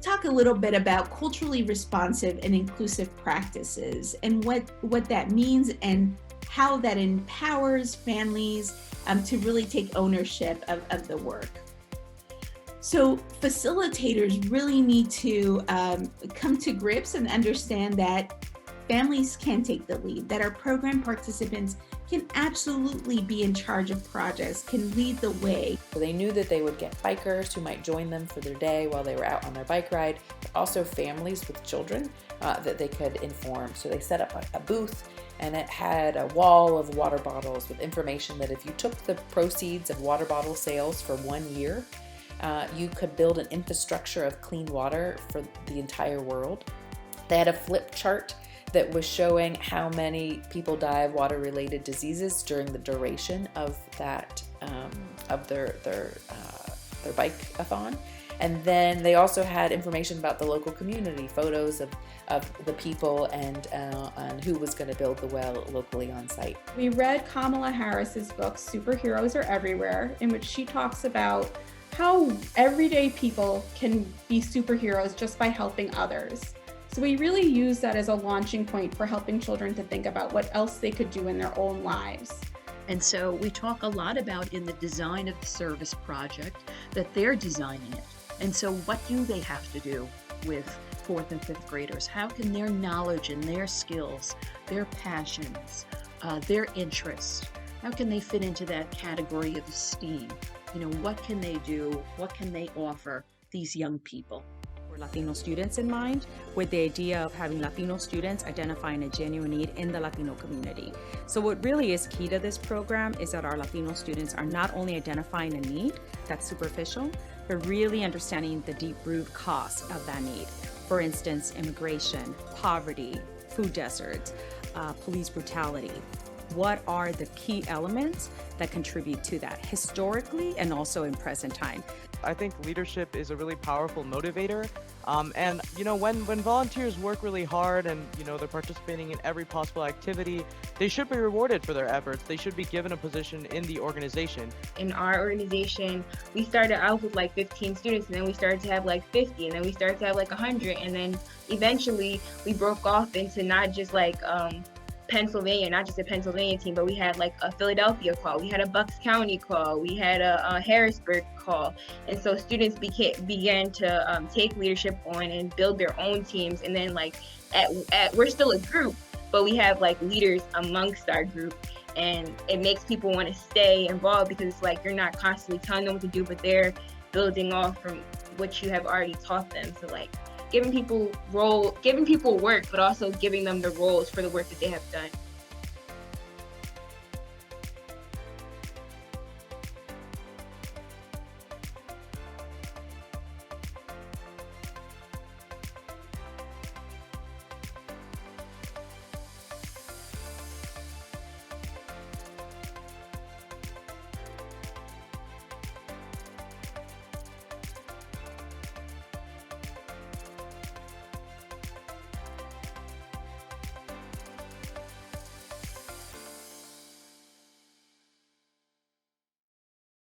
talk a little bit about culturally responsive and inclusive practices and what that means and how that empowers families to really take ownership of the work. So facilitators really need to come to grips and understand that families can take the lead, that our program participants can absolutely be in charge of projects, can lead the way. So they knew that they would get bikers who might join them for their day while they were out on their bike ride, but also families with children that they could inform. So they set up a booth, and it had a wall of water bottles with information that if you took the proceeds of water bottle sales for 1 year, you could build an infrastructure of clean water for the entire world. They had a flip chart that was showing how many people die of water-related diseases during the duration of that of their bike-a-thon. And then they also had information about the local community, photos of the people and who was going to build the well locally on site. We read Kamala Harris's book, Superheroes Are Everywhere, in which she talks about how everyday people can be superheroes just by helping others. So we really use that as a launching point for helping children to think about what else they could do in their own lives. And so we talk a lot about in the design of the service project that they're designing it. And so what do they have to do with fourth and fifth graders? How can their knowledge and their skills, their passions, their interests, how can they fit into that category of STEAM? You know, what can they do? What can they offer these young people? Latino students in mind, with the idea of having Latino students identifying a genuine need in the Latino community. So what really is key to this program is that our Latino students are not only identifying a need that's superficial, but really understanding the deep root cause of that need. For instance, immigration, poverty, food deserts, police brutality. What are the key elements that contribute to that historically and also in present time? I think leadership is a really powerful motivator. And you know, when volunteers work really hard and they're participating in every possible activity, they should be rewarded for their efforts. They should be given a position in the organization. In our organization, we started out with like 15 students, and then we started to have like 50, and then we started to have like 100, and then eventually we broke off into not just like Pennsylvania, not just a Pennsylvania team, but we had like a Philadelphia call, we had a Bucks County call, we had a Harrisburg call, and so students began to take leadership on and build their own teams. And then like we're still a group, but we have like leaders amongst our group, and it makes people want to stay involved because it's like you're not constantly telling them what to do, but they're building off from what you have already taught them. So like giving people work, but also giving them the roles for the work that they have done.